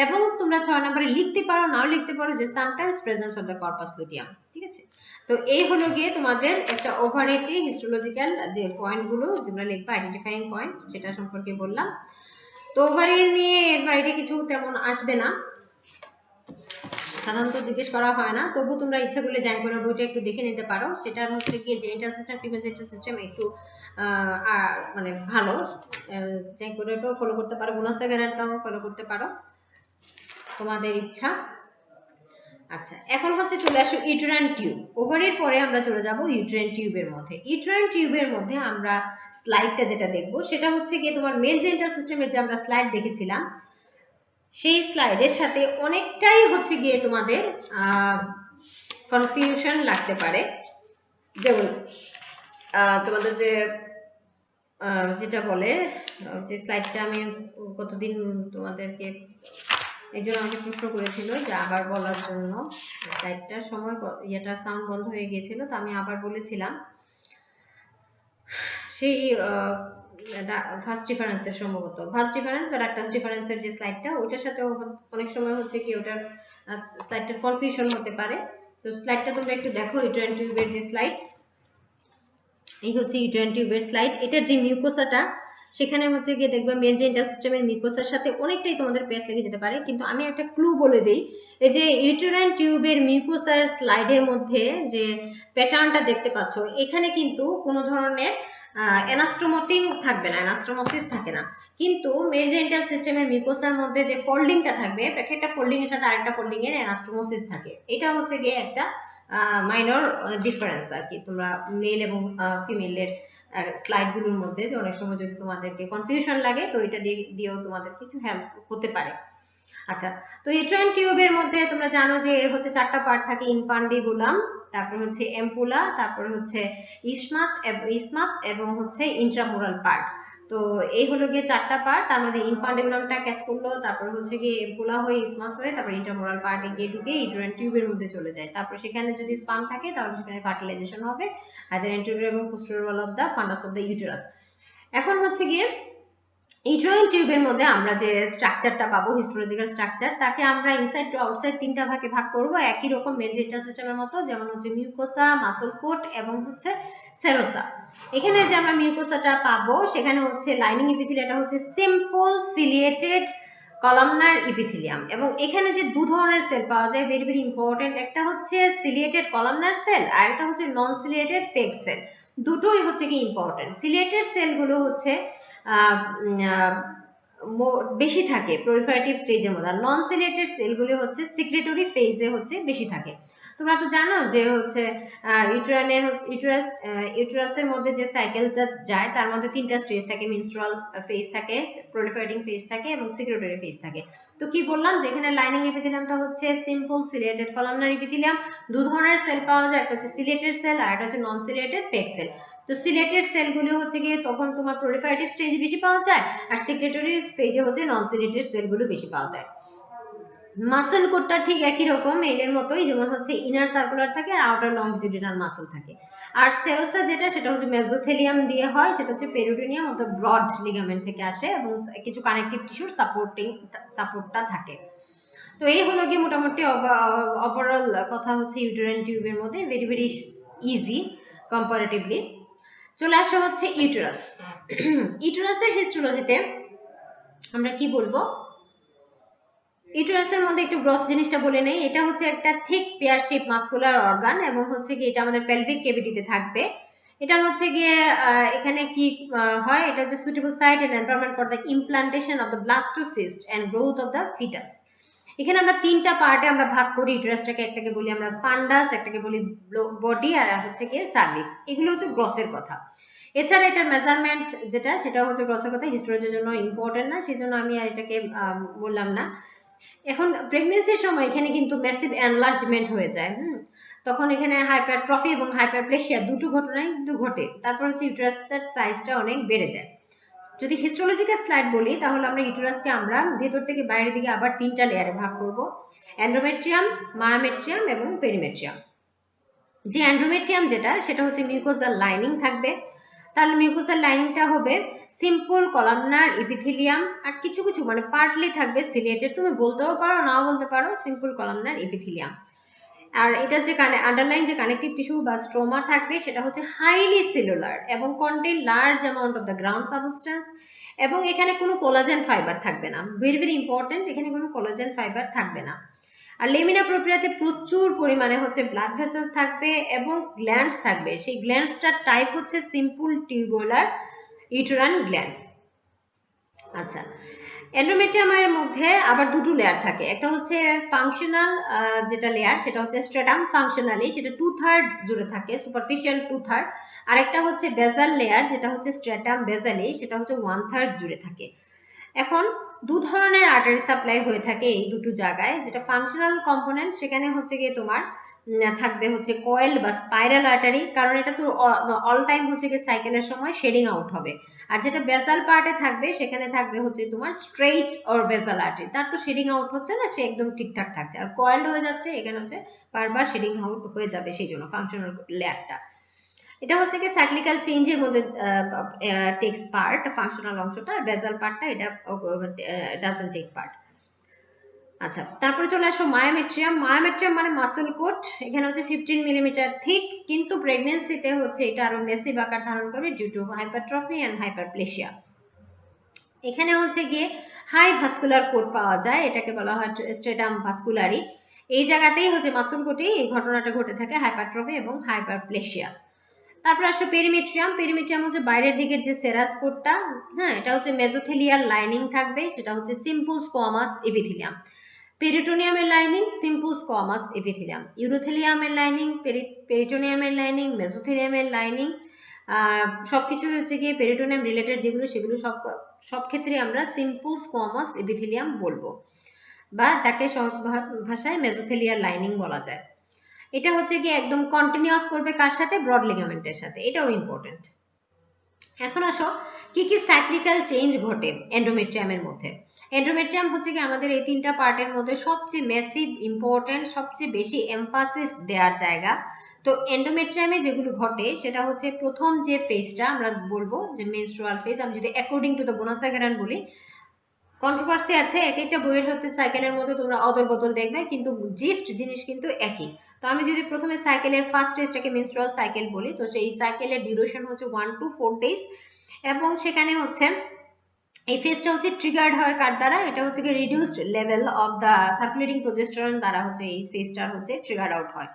এবং তোমরা 6 নম্বরে লিখতে পারো, নাও লিখতে পারো যে sometimes presence of the corpus luteum. ঠিক আছে, তো এই হলো গিয়ে তোমাদের একটা ওভারঅল হিস্টোলজিক্যাল যে পয়েন্টগুলো যেগুলো লিখবা, আইডেন্টিফাইং পয়েন্ট, সেটা সম্পর্কে বললাম। তো ওভারঅল নিয়ে এর বাইরে কিছু তেমন আসবে না, সাধারণত জিজ্ঞেস করা হয় না, তবু তোমরা ইচ্ছা করলে জ্যাঙ্কোরা বইটা একটু দেখে নিতে পারো। সেটার হচ্ছে কি genital system, female genital system একটু মানে ভালো, জ্যাঙ্কোরাটাও ফলো করতে পারো, গুণাস্তেগিরানটাও ফলো করতে পারো, তোমাদের ইচ্ছা। আচ্ছা, এখন হচ্ছে চলে আসো ইউটেরাইন টিউব। ওভারের পরে আমরা চলে যাব ইউটেরাইন টিউবের মধ্যে। ইউটেরাইন টিউবের মধ্যে আমরা স্লাইডটা যেটা দেখব সেটা হচ্ছে গিয়ে তোমার মেল জেনিটাল সিস্টেমের যে আমরা স্লাইড দেখেছিলাম সেই স্লাইডের সাথে অনেকটাই হচ্ছে গিয়ে তোমাদের কনফিউশন লাগতে পারে। যেমন তোমাদের যে যেটা বলে যে স্লাইডটা আমি কতদিন তোমাদেরকে এই জন্য আমাকে প্রশ্ন করেছিল যে আবার বলার জন্য, স্লাইডটার সময় ইয়েটা সাউন্ড বন্ধ হয়ে গিয়েছিল, তো আমি আবার বলেছিলাম সেই ফার্স্ট ডিফারেন্সের সম্ভবত ফার্স্ট ডিফারেন্স বা ডাক্টাস ডিফারেন্সের যে স্লাইডটা, ওইটার সাথে অনেক সময় হচ্ছে কি ওটার স্লাইডটার কনফিউশন হতে পারে। তো স্লাইডটা তোমরা একটু দেখো, ইউটেরাইন টিউবের যে স্লাইড, এই হচ্ছে ইউটেরাইন টিউবের স্লাইড। এটার যে মিউকোসাটা সেখানে হচ্ছে গিয়ে দেখবা মেল জেনিটাল সিস্টেমের মিউকোসার সাথে অনেকটাই তোমাদের পেস লেগে যেতে পারে, কিন্তু আমি একটা ক্লু বলে দেই, এই যে ইউটেরাইন টিউবের মিউকোসার স্লাইডের মধ্যে যে প্যাটার্নটা দেখতে পাচ্ছ, এখানে কিন্তু কোনো ধরনের অ্যানাস্টোমোটিং থাকবে না, অ্যানাস্টোমোসিস থাকে না, কিন্তু মেল জেনিটাল সিস্টেমের মিউকোসার মধ্যে যে ফোল্ডিংটা থাকবে, একটা ফোল্ডিং এর সাথে আরেকটা ফোল্ডিং এর অ্যানাস্টোমোসিস থাকে। এটা হচ্ছে গিয়ে একটা মাইনর ডিফারেন্স আর কি, তোমরা মেল এবং ফিমেলের স্লাইডগুলোর মধ্যে যে অনেক সময় যদি তোমাদেরকে কনফিউশন লাগে, তো এটা দিয়েও তোমাদের কিছু হেল্প হতে পারে। আচ্ছা, তো ইউটেরাইন টিউবের মধ্যে তোমরা জানো যে এর হচ্ছে 4টা পার্ট থাকে, ইনফান্ডিবুলাম, তারপর হচ্ছে এম্পুলা, তারপর হচ্ছে ইসমাত এবং হচ্ছে ইন্ট্রামুরাল পার্ট। তো এই হলো গিয়ে 4টা পার্ট, তার মধ্যে ইনফান্ডিবুলামটা ক্যাচ করলো, তারপর হচ্ছে গিয়ে এম্পুলা হয়ে ইসমাস হয়ে তারপর ইন্ট্রামুরাল পার্টে গিয়ে ঢুকে ইউটেরাইন টিউবের মধ্যে চলে যায়। তারপর সেখানে যদি স্পার্ম থাকে তাহলে সেখানে ফার্টিলাইজেশন হবে আইদার অ্যান্টেরিয়র এবং posterior wall of the fundus of the uterus. এখন হচ্ছে গিয়ে ইউটেরাইন টিউবের মধ্যে আমরা যে স্ট্রাকচারটা পাবো, হিস্টোলজিক্যাল স্ট্রাকচার, তাকে আমরা ইনসাইড টু আউটসাইড তিনটা ভাগে ভাগ করব, একই রকম মেল জেনিটাল সিস্টেমের মতো, যেমন হচ্ছে মিউকোসা, মাসল কোট এবং হচ্ছে সেরোসা। এখানে যে আমরা মিউকোসাটা পাবো সেখানে হচ্ছে লাইনিং এপিথেলিয়ামটা হচ্ছে সিম্পল সিলিয়েটেড কলামনার ইপিথেলিয়াম, এবং এখানে যে দু ধরনের সেল পাওয়া যায়, ভেরি ভেরি ইম্পর্টেন্ট, একটা হচ্ছে সিলিয়েটেড কলামনার সেল আর একটা হচ্ছে নন সিলিয়েটেড পেগ সেল। দুটোই হচ্ছে কি ইম্পর্টেন্ট। সিলিয়েটেড সেলগুলো হচ্ছে বেশি থাকে প্রলিফারেটিভ স্টেজের মধ্যে, আর নন সিলিয়েটেড সেলগুলো হচ্ছে সিক্রেটরি ফেজে হচ্ছে বেশি থাকে। তোমরা তো জানো যে হচ্ছে ইউটেরাসের মধ্যে যে সাইকেলটা যায় তার মধ্যে তিনটা স্টেজ থাকে, মেনস্ট্রুয়াল ফেজ থাকে, প্রলিফারেটিং ফেজ থাকে এবং সিক্রেটরি ফেজ থাকে। তো কি বললাম যে এখানে লাইনিং এপিথেলিয়ামটা হচ্ছে সিম্পল সিলিয়েটেড কলামনার এপিথেলিয়াম। দু ধরনের সেল পাওয়া যায়, একটা হচ্ছে সিলিয়েটেড সেল আর একটা হচ্ছে নন সিলিয়েটেড পেগ সেল। তো সিলিয়েটেড সেলগুলো হচ্ছে গিয়ে তখন তোমার প্রলিফারেটিভ স্টেজে বেশি পাওয়া যায়, আর সিক্রেটরি ফেজে হচ্ছে নন সিলিয়েটেড সেলগুলো বেশি পাওয়া যায়। মাসল কোডটা ঠিক একই রকম এর মতোই, যেমন হচ্ছে ইনার সার্কুলার থাকে আর আউটার লংজিটিউডিনাল মাসল থাকে। আর সেরোসা যেটা, সেটা হচ্ছে মেসোথেলিয়াম দিয়ে হয়, সেটা হচ্ছে পেরিটোনিয়াম অথবা ব্রড লিগামেন্ট থেকে আসে এবং কিছু কানেকটিভ টিস্যুর সাপোর্টটা থাকে। তো এই হলো কি মোটামুটি ওভারঅল কথা হচ্ছে ইউটেরাইন টিউবের মধ্যে, ভেরি ভেরি ইজি কম্পারেটিভলি। চলে আসা হচ্ছে ইউটেরাস। ইউটেরাসের হিস্টোলজিতে আমরা কি বলবো, ইউটেরাসের মধ্যে একটু গ্রস জিনিসটা বলে নেই। এটা হচ্ছে একটা thick pair shape muscular organ এবং হচ্ছে কি এটা আমাদের পেলভিক ক্যাভিটিতে থাকবে। এটা হচ্ছে গিয়ে এখানে কি হয়, এটা হচ্ছে suitable site and environment for the implantation of the blastocyst and growth of the foetus. এখানে আমরা তিনটা পার্টে আমরা ভাগ করি ইউটেরাসটাকে, একটাকে বলি আমরা ফান্ডাস, একটাকে বলি বডি, আর হচ্ছে গিয়ে সার্ভিক্স। এগুলো হচ্ছে গ্রসের কথা। এছাড়া এটার মেজারমেন্ট যেটা, সেটা হচ্ছে গ্রসের কথা, হিস্টোলজির জন্য ইম্পর্টেন্ট না, সেই জন্য আমি আর এটাকে বললাম না। এখন প্রেগনেন্সির সময় এখানে কিন্তু ম্যাসিভ এনলার্জমেন্ট হয়ে যায়, তখন এখানে হাইপারট্রফি এবং হাইপারপ্লেসিয়া দুটো ঘটনাই কিন্তু ঘটে। তারপর হচ্ছে ইউটেরাসের সাইজটা অনেক বেড়ে যায়। যদি হিস্টোলজিক্যাল স্লাইড বলি তাহলে আমরা ইউটেরাসকে আমরা ভেতর থেকে বাইরের দিকে আবার তিনটা লেয়ারে ভাগ করব, এন্ডোমেট্রিয়াম, মায়োমেট্রিয়াম এবং পেরিমেট্রিয়াম। যে এন্ডোমেট্রিয়াম যেটা, সেটা হচ্ছে মিউকোসাল লাইনিং থাকবে। তাহলে মিউকোসাল লাইনিংটা হবে সিম্পল কলামনার এপিথেলিয়াম, আর কিছু কিছু মানে পার্টলি থাকবে সিলিয়েটেড, তুমি বলতেও পারো নাও বলতে পারো, সিম্পল কলামনার এপিথেলিয়াম। আর এটা যে আন্ডারলাইন যে কানেকটিভ টিস্যু বা স্ট্রোমা থাকবে সেটা হচ্ছে হাইলি সেলুলার এবং contain large amount of the ground substance, এবং এখানে কোনো কোলাজেন ফাইবার থাকবে না, ভেরি ভেরি ইম্পর্টেন্ট, এখানে কোনো কোলাজেন ফাইবার থাকবে না। আর লেমিনা প্রোপ্রিয়াতে প্রচুর পরিমাণে হচ্ছে ব্লাড ভেসেলস থাকবে এবং গ্ল্যান্ডস থাকবে। সেই গ্ল্যান্ডসটার টাইপ হচ্ছে সিম্পল টিউবুলার ইউটেরাইন গ্ল্যান্ডস। আচ্ছা, এন্ডোমেট্রিয়ামের মধ্যে আবার দুটো লেয়ার থাকে, একটা হচ্ছে ফাংশনাল যেটা লেয়ার, সেটা হচ্ছে স্ট্রেটাম ফাংশনালি, সেটা 2/3 জুড়ে থাকে, সুপারফিশিয়াল 2/3, আর একটা হচ্ছে বেজাল লেয়ার যেটা হচ্ছে স্ট্রেটাম বেজালি, সেটা হচ্ছে 1/3 জুড়ে থাকে। এখন দু ধরনের আর্টারি সাপ্লাই হয়ে থাকে এই দুটো জায়গায়, যেটা ফাংশনাল কম্পোনেন্ট সেখানে হচ্ছে গিয়ে তোমার থাকবে হচ্ছে কয়েল বা স্পাইরাল আর্টারি, কারণ এটা তো অল টাইম হচ্ছে গিয়ে সাইকেলের সময় শেডিং আউট হবে। আর যেটা বেসাল পার্টে থাকবে সেখানে থাকবে হচ্ছে তোমার স্ট্রেইট অর বেসাল আর্টারি, তার তো শেডিং আউট হচ্ছে না, সে একদম ঠিকঠাক থাকছে, আর কয়েলড হয়ে যাচ্ছে, এখানে হচ্ছে বারবার শেডিং আউট হয়ে যাবে, সেই জন্য ফাংশনাল লেয়ারটা। এটা হচ্ছে কি সাইক্লিক্যাল চেঞ্জের মধ্যে টেক্স পার্ট, ফাংশনাল অংশটা, আর বেসাল পার্টটা এটা ডাজন্ট টেক পার্ট। আচ্ছা, তারপরে চলে আসো মায়োমেট্রিয়াম। মায়োমেট্রিয়াম মানে মাসল কোট, এখানে হচ্ছে 15 মিলিমিটার থিক, কিন্তু প্রেগন্যান্সিতে হচ্ছে এটা আরো মেসিভ আকার ধারণ করে due to hypertrophy and hyperplasia. এখানে হচ্ছে গিয়ে হাই ভাস্কুলার কোট পাওয়া যায়, এটাকে বলা হয় স্ট্রেটাম ভাস্কুলারি। এই জায়গাতেই হচ্ছে মাসল কোটে এই ঘটনাটা ঘটে থাকে, হাইপারট্রফি এবং হাইপারপ্লেসিয়া। তারপর আসো পেরিমেট্রিয়াম। পেরিমেট্রিয়াম হচ্ছে বাইরের দিকের যে সেরাস কোটটা, এটা হচ্ছে মেসোথেলিয়াল লাইনিং থাকবে, সেটা হচ্ছে সিম্পল স্কোয়ামাস এপিথেলিয়াম। পেরিটোনিয়ামের লাইনিং সিম্পল স্কোয়ামাস এপিথেলিয়াম, ইউরোথেলিয়ামের লাইনিং, পেরিটোনিয়ামের লাইনিং, মেসোথেলিয়ামের লাইনিং, সবকিছু হচ্ছে গিয়ে পেরিটোনিয়াম রিলেটেড যেগুলো, সেগুলো সব ক্ষেত্রে আমরা সিম্পল স্কোয়ামাস এপিথেলিয়াম বলবো, বা তাকে সহজ ভাষায় মেসোথেলিয়াল লাইনিং বলা যায়। এটা হচ্ছে কি একদম কন্টিনিউয়াস করবে কার সাথে, ব্রড লিগামেন্টের সাথে, এটাও ইম্পর্টেন্ট। এখন আসো কি কি সাইক্লিক্যাল চেঞ্জ ঘটে এন্ডোমেট্রিয়ামের মধ্যে। এন্ডোমেট্রিয়াম হচ্ছে কি আমাদের এই তিনটা পার্টের মধ্যে সবচেয়ে ম্যাসিভ ইম্পর্টেন্ট, সবচেয়ে বেশি এমফাসিস দেওয়ার জায়গা, তো এন্ডোমেট্রিয়ামে যেগুলো ঘটে সেটা হচ্ছে প্রথম যে ফেজটা আমরা বলবো যে মেনস্ট্রুয়াল ফেজ, আমি যদি অ্যাকর্ডিং টু দ্য গোনাসাইকেরান বলি, কন্ট্রোভার্সি আছে, এক একটা বইয়ের হতে সাইকেলের মধ্যে তোমরা অদল বদল দেখবে, কিন্তু জিস্ট জিনিস কিন্তু একই। তো আমি যদি প্রথমে সাইকেলের ফার্স্ট স্টেজটাকে মেনস্ট্রুয়াল সাইকেল বলি, তো সেই সাইকেলের ডিউরেশন হচ্ছে 1 to 4 days, এবং সেখানে হচ্ছে এই ফেজটা হচ্ছে ট্রিগার্ড হয় কার দ্বারা, এটা হচ্ছে কি reduced level of the circulating progesterone দ্বারা হচ্ছে এই ফেজটার হচ্ছে ট্রিগার্ড আউট হয়।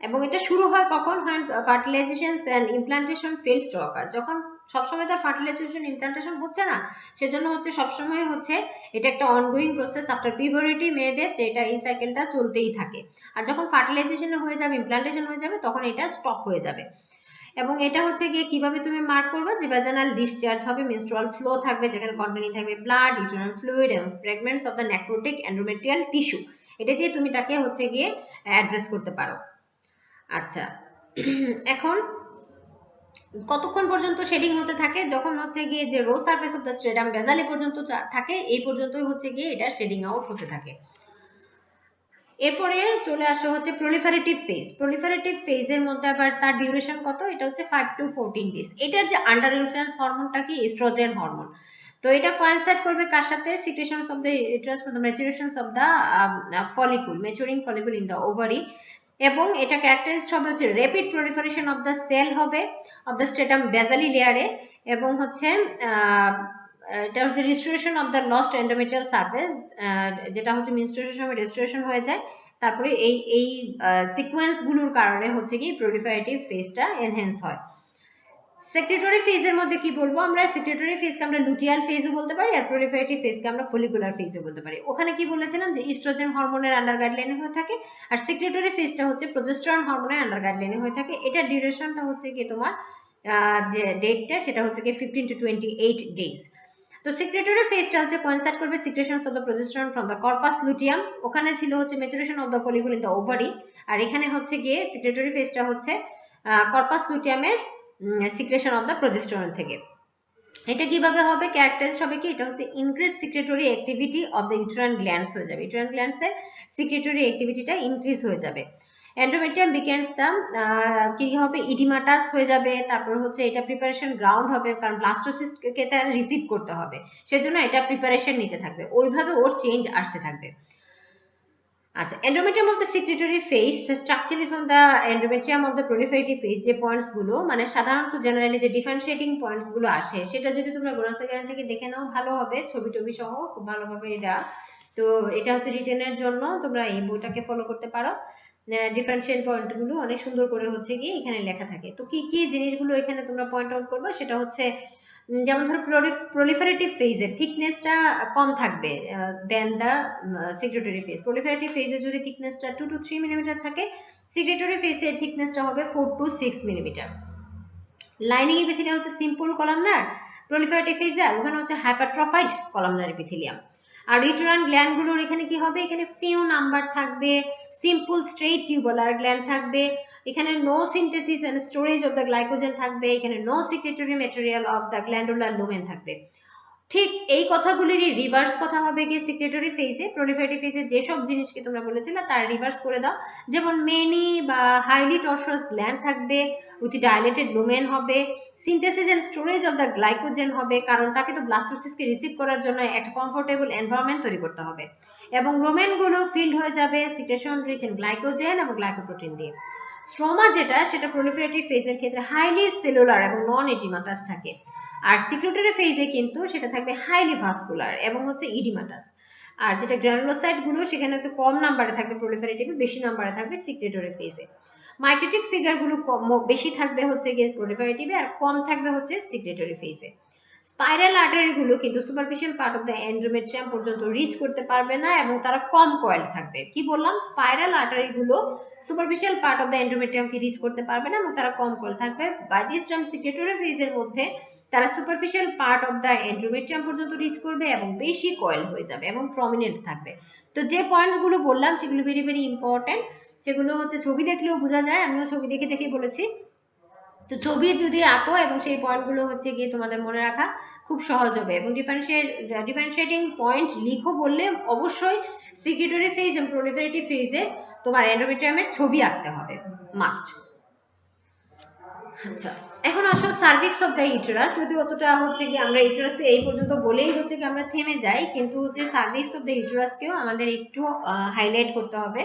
এবং এটা শুরু হয় কখন, হয় fertilization and implantation fails to occur, যখন সবসময় তার ফার্টিলাইজেশন ইমপ্লান্টেশন হচ্ছে না, সেজন্য হচ্ছে সবসময় হচ্ছে এটা একটা অনগোয়িং প্রসেস আফটার পিউবারিটি মেয়েদের, যেটা এই সাইকেলটা চলতেই থাকে। আর যখন ফার্টিলাইজেশন হয়ে যাবে, ইমপ্লান্টেশন হয়ে যাবে, তখন এটা স্টপ হয়ে যাবে। এবং এটা হচ্ছে গিয়ে কিভাবে তুমি মার্ক করবে, যে ভ্যাজানাল ডিসচার্জ হবে, মেনস্ট্রুয়াল ফ্লো থাকবে যেখানে কন্টেনিং থাকবে ব্লাড, ইউটেরাইন ফ্লুইড এবং fragments of the necrotic endometrial tissue, এটা দিয়ে তুমি তাকে হচ্ছে গিয়ে অ্যাড্রেস করতে পারো। আচ্ছা, এখন কতক্ষণ পর্যন্ত শেডিং হতে থাকে, যখন হচ্ছে গিয়ে যে rho surface of the stratum বেজালি পর্যন্ত থাকে, এই পর্যন্তই হচ্ছে গিয়ে এটা শেডিং আউট হতে থাকে। এরপরে চলে আসা হচ্ছে প্রলিফারেটিভ ফেজ। প্রলিফারেটিভ ফেজের মধ্যে আবার তার ডিউরেশন কত, এটা হচ্ছে 5 to 14 days। এটার যে আন্ডার ইনফ্লুয়েন্স হরমোনটা কি, এস্ট্রোজেন হরমোন। তো এটা কোইনসাইড করবে কার সাথে, secretions of the uterus for the maturations of the follicle, maturing follicle in the ovary. এবং এটা ক্যারেক্টারাইজড হবে হচ্ছে rapid proliferation of the cell হবে অফ দ্য স্ট্রেটাম বেজালি লেয়ারে, এবং হচ্ছে এটা হচ্ছে restoration of the lost endometrial surface, যেটা হচ্ছে মেনস্ট্রুয়েশনের সময় রিস্টোরেশন হয়ে যায়। তারপরে এই সিকোয়েন্স গুলোর কারণে হচ্ছে কি প্রলিফারেটিভ ফেজটা এনহ্যান্স হয়। সেক্রেটরি ফেজের মধ্যে কি বলবো আমরা, সেক্রেটরি ফেজকে আমরা লুটিয়াল ফেজও বলতে পারি, আর প্রলিফারেটিভ ফেজকে আমরা ফলিকুলার ফেজও বলতে পারি। ওখানে কি বলেছিলাম যে ইস্ট্রোজেন হরমোনের আন্ডার গাইডলাইনে হয়ে থাকে, আর সেক্রেটরি ফেজটা হচ্ছে প্রজেস্টেরন হরমোনের আন্ডার গাইডলাইনে হয়ে থাকে। এটা ডিউরেশনটা হচ্ছে কি তোমার যে ডেটটা, সেটা হচ্ছে কি 15 to 28 days। তো সেক্রেটরি ফেজটা হচ্ছে কোইনসাইড করবে secretions of the progesterone from the corpus luteum, ওখানে ছিল হচ্ছে maturation of the follicle in the ovary, আর এখানে হচ্ছে গিয়ে সেক্রেটরি ফেজটা হচ্ছে কর্পাস লুটিয়ামের সিক্রেশন অফ দ্য প্রজেস্টেরন থেকে। এটা কিভাবে হবে, ক্যারেক্টারাইজড হবে কি, এটা হচ্ছে increase secretory activity of the uterine glands হয়ে যাবে, ইউটেরাইন গ্ল্যান্ডসের সিক্রেটরি অ্যাক্টিভিটিটা ইনক্রিজ হয়ে যাবে। এন্ডোমেট্রিয়াম বিকেন্স দ্য কি হবে, ইডিমাটাস হয়ে যাবে। তারপর হচ্ছে এটা প্রিপারেশন গ্রাউন্ড হবে, কারণ ব্লাস্টোসিস্টকে তার রিসিভ করতে হবে, সেজন্য এটা প্রিপারেশন নিতে থাকবে, ওইভাবে ওর চেঞ্জ আসতে থাকবে। আচ্ছা, endometrium of the secretory phase, structurally from the endometrium of the proliferative phase, যে পয়েন্টস গুলো মানে সাধারণত জেনারেলি যে ডিফারেন্সিয়েটিং পয়েন্টস গুলো আসে, সেটা যদি তোমরা গোনাসাইকেরান থেকে দেখে নাও ভালো হবে, ছবি টবি সহ খুব ভালোভাবে দেওয়া। তো এটা হচ্ছে রিটেনের জন্য তোমরা এই বইটাকে ফলো করতে পারো। ডিফারেন্সিয়াল পয়েন্ট গুলো অনেক সুন্দর করে হচ্ছে কি এখানে লেখা থাকে। তো কি কি জিনিসগুলো এখানে তোমরা পয়েন্ট আউট করবে, সেটা হচ্ছে যেমন ধরো প্রলিফারেটিভ ফেজের থিকনেসটা কম থাকবে দেন দ্য সেক্রেটরি ফেজ। প্রলিফারেটিভ ফেজের যদি থিকনেসটা 2 to 3 মিলিমিটার থাকে, সেক্রেটরি ফেজের থিকনেসটা হবে 4 to 6 মিলিমিটার। লাইনিং এপিথেলিয়াম হচ্ছে সিম্পল কলামনার প্রলিফারেটিভ ফেজে, আর ওখানে হচ্ছে হাইপারট্রফাইড কলামনার এপিথেলিয়াম। আর ইউটেরাইন গ্ল্যান্ডগুলোর এখানে কি হবে, এখানে ফিউ নাম্বার থাকবে, সিম্পল স্ট্রেইট টিউবুলার গ্ল্যান্ড থাকবে, এখানে no synthesis and storage of the glycogen থাকবে, এখানে no secretory material of the glandular lumen থাকবে। ঠিক এই কথাগুলিরই রিভার্স কথা হবে কি সেক্রেটরি ফেজে। প্রলিফারেটিভ ফেজে যেসব জিনিসকে তোমরা বলেছিলে তার রিভার্স করে দাও, যেমন মেনি বা হাইলি টর্সাস গ্ল্যান্ড থাকবে, উইথ ডাইলেটেড লুমেন হবে, synthesis and storage of the glycogen হবে, কারণ তাকে তো ব্লাস্টোসিসকে রিসিভ করার জন্য একটা কমফোর্টেবল এনভায়রনমেন্ট তৈরি করতে হবে, এবং লুমেন গুলো ফিল্ড হয়ে যাবে সিক্রেশন রিচ ইন গ্লাইকোজেন এবং গ্লাইকোপ্রোটিন দিয়ে। স্ট্রোমা যেটা, সেটা প্রলিফারেটিভ ফেজের ক্ষেত্রে হাইলি সেলুলার এবং নন এডিমাটাস থাকে, আর সেক্রেটরি ফেজে কিন্তু সেটা থাকবে হাইলি ভাস্কুলার এবং হচ্ছে ইডিমাটাস। আর যেটা গ্রানুলোসাইট গুলো সেখানে হচ্ছে কম নাম্বারে থাকবে প্রলিফারেটিভে, বেশি নাম্বারে থাকবে সেক্রেটরি ফেজে। মাইটোটিক ফিগার গুলো বেশি থাকবে হচ্ছে গিয়ে প্রলিফারেটিভে, আর কম থাকবে হচ্ছে সেক্রেটরি ফেজে। স্পাইরাল আর্টারি গুলো কিন্তু superficial part of the endometrium পর্যন্ত রিচ করতে পারবে না, এবং তারা কম কয়েল থাকবে। কি বললাম, স্পাইরাল আর্টারি গুলো সুপারফিশিয়াল পার্ট অফ দ্য এন্ডোমেট্রিয়ামকে রিচ করতে পারবে না, এবং তারা কম কয়েল থাকবে। বাই দিস টাইম সেক্রেটরি ফেজের মধ্যে তারা superficial part of the endometrium পর্যন্ত রিচ করবে এবং বেশি কয়েল হয়ে যাবে এবং প্রমিনেন্ট থাকবে। তো যে পয়েন্টস গুলো বললাম সেগুলো ভেরি ভেরি ইম্পর্টেন্ট, সেগুলো হচ্ছে ছবি দেখলেও বোঝা যায়, আমিও ছবি দেখে দেখে বলেছি। তো ছবি যদি আঁকো এবং সেই পয়েন্টগুলো হচ্ছে গিয়ে তোমাদের মনে রাখা খুব সহজ হবে, এবং ডিফারেন্সিয়েটিং পয়েন্ট লিখো বললে অবশ্যই সেক্রেটরি ফেজ এবং প্রলিফারেটিভ ফেজে তোমার এন্ডোমেট্রিয়ামের ছবি আঁকতে হবে, মাস্ট। আচ্ছা, এখন আসো সার্ভিক্স অফ দ্য ইউটেরাস। যদি অতটা হচ্ছে কি আমরা ইউটেরাস এই পর্যন্ত বলেই হচ্ছে কি আমরা থেমে যাই, কিন্তু হচ্ছে সার্ভিক্স অফ দ্য ইউটেরাসকেও আমাদের একটু হাইলাইট করতে হবে।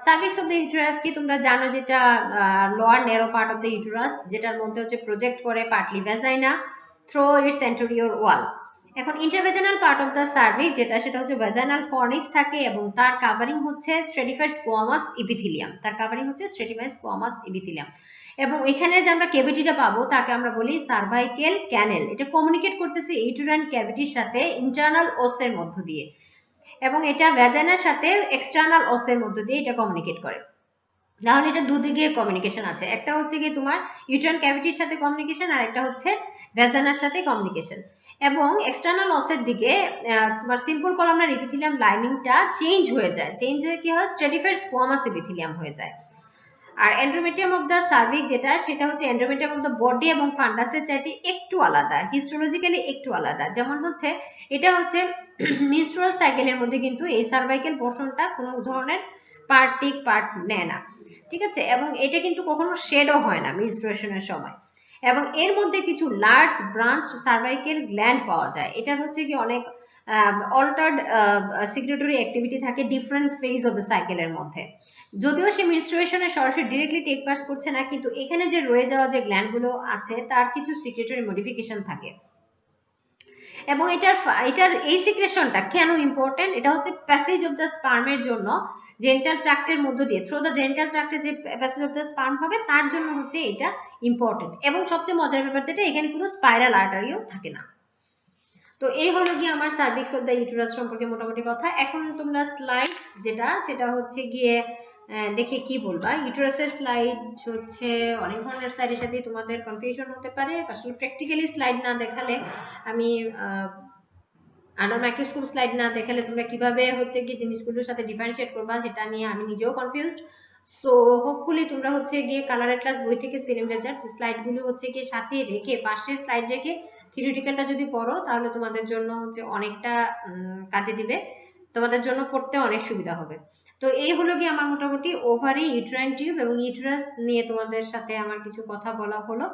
সার্ভিক্স অফ দ্য ইউটেরাস কি তোমরা জানো, যেটা lower narrow part of the uterus, যেটার মধ্যে হচ্ছে প্রজেক্ট করে partly vagina through its anterior wall. এখন intravaginal part of the cervix যেটা, সেটা হচ্ছে ভ্যাজাইনাল ফর্নিক্স থাকে এবং তার কাভারিং হচ্ছে স্ট্রেটিফাইড স্কোয়ামাস ইপিথিলিয়াম। তার কাভারিং হচ্ছে স্ট্রেটিফাইড স্কোয়ামাস ইপিথিলিয়াম। এবং এখানে যে আমরা ক্যাভিটিটা পাবো তাকে আমরা বলি সার্ভাইকেল ক্যানেল। এটা কমিউনিকেট করতেছে ইউটেরাইন ক্যাভিটির সাথে ইন্টারনাল ওসের মধ্য দিয়ে, এবং এটা ভ্যাজাইনার সাথে এক্সটার্নাল ওসের মধ্য দিয়ে এটা কমিউনিকেট করে। তাহলে এটা দুদিকে কমিউনিকেশন আছে, একটা হচ্ছে কি তোমার ইউটেরাইন ক্যাভিটির সাথে কমিউনিকেশন, আর একটা হচ্ছে ভ্যাজাইনার সাথে কমিউনিকেশন। এবং এক্সটার্নাল ওসের দিকে তোমার সিম্পল কলামনার এপিথেলিয়াম লাইনিংটা চেঞ্জ হয়ে যায়, চেঞ্জ হয়ে কি হয়, স্ট্রেটিফাইড স্কোয়ামাস এপিথেলিয়াম হয়ে যায়। আর এন্ডোমেট্রিয়াম অফ দ্য সার্ভিক্স যেটা, সেটা হচ্ছে এন্ডোমেট্রিয়াম অফ দ্য বডি এবং ফান্ডাসের চাইতে একটু আলাদা, হিস্টোলজিক্যালি একটু আলাদা। যেমন হচ্ছে এটা হচ্ছে মেনস্ট্রুয়াল সাইকেলের মধ্যে কিন্তু এই সার্ভাইকেল পোর্শনটা কোনো ধরনের পার্ট নেয় না, ঠিক আছে। এবং এটা কিন্তু কখনো শেডও হয় না মেনস্ট্রুয়েশনের সময়। এবং এর মধ্যে কিছু লার্জ ব্রাঞ্চড সার্ভাইকেল গ্ল্যান্ড পাওয়া যায়। এটার হচ্ছে কি অনেক অল্টার্ড সিক্রেটরি অ্যাক্টিভিটি থাকে ডিফারেন্ট ফেজ অফ দ্য সাইকেলের মধ্যে। যদিও সে মেনস্ট্রুয়েশনে সরাসরি ডিরেক্টলি টেক পার্টস করছে না, কিন্তু এখানে যে রয়ে যাওয়া যে গ্ল্যান্ডগুলো আছে তার কিছু সিক্রেটরি মডিফিকেশন থাকে। এবং এটার এই সিক্রেশনটা কেন ইম্পর্টেন্ট, এটা হচ্ছে প্যাসেজ অফ দ্য স্পার্মের জন্য জেনিটাল ট্র্যাক্টের মধ্য দিয়ে, থ্রু দ্য জেনিটাল ট্র্যাক্টে যে প্যাসেজ অফ দ্য স্পার্ম হবে তার জন্য হচ্ছে এটা ইম্পর্টেন্ট। এবং সবচেয়ে মজার ব্যাপার যেটা, এখানে কোনো স্পাইরাল আর্টারিও থাকে না। তো এই হলো গিয়ে আমার সার্ভিক্স অফ দ্য ইউটেরাস সম্পর্কে মোটামুটি কথা। এখন তোমরা স্লাইড যেটা, সেটা হচ্ছে গিয়ে দেখে কি বলবা। ইউটেরাসের স্লাইড হচ্ছে অনেক ধরনের স্লাইডের সাথে তোমাদের কনফিউশন হতে পারে, আসলে প্র্যাকটিক্যালি স্লাইড না দেখালে, আমি আন্ডার মাইক্রোস্কোপ স্লাইড না দেখালে তোমরা কিভাবে হচ্ছে কি জিনিসগুলোর সাথে ডিফারেন্সিয়েট করবা সেটা নিয়ে আমি নিজেও কনফিউজড। সো হোপফুলি তোমরা হচ্ছে গিয়ে কালার ক্লাস বই থেকে সিনেম রেজাল্ট স্লাইডগুলো হচ্ছে গিয়ে সাথে রেখে, পাশে স্লাইড রেখে থিওরিটিক্যালটা যদি পড়ো তাহলে তোমাদের জন্য হচ্ছে অনেকটা কাজে দিবে, তোমাদের জন্য পড়তে অনেক সুবিধা হবে। তো এই হলো কি আমার মোটামুটি ওভারি ইউটেরাইন টিউব এবং ইউটেরাস নিয়ে তোমাদের সাথে আমার কিছু কথা বলা হলো।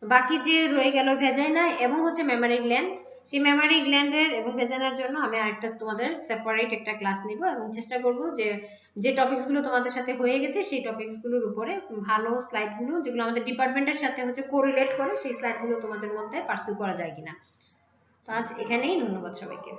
বাকি যে রয়ে গেল ভেজাইনা এবং হচ্ছে মেমারি গ্ল্যান্ড, সেই মেমারি গ্ল্যান্ডের এবং ভেজাইনার জন্য আমি আরেকটা তোমাদের সেপারেট একটা ক্লাস নিব এবং চেষ্টা করব যে যে টপিকস গুলো তোমাদের সাথে হয়ে গেছে সেই টপিকস গুলোর উপরে ভালো স্লাইড গুলো, যেগুলো আমাদের ডিপার্টমেন্টের সাথে হচ্ছে কোরিলেট করে, সেই স্লাইড গুলো তোমাদের মধ্যে পার্সু করা যায় কিনা। তো আজ এখানেই, ধন্যবাদ সবাইকে।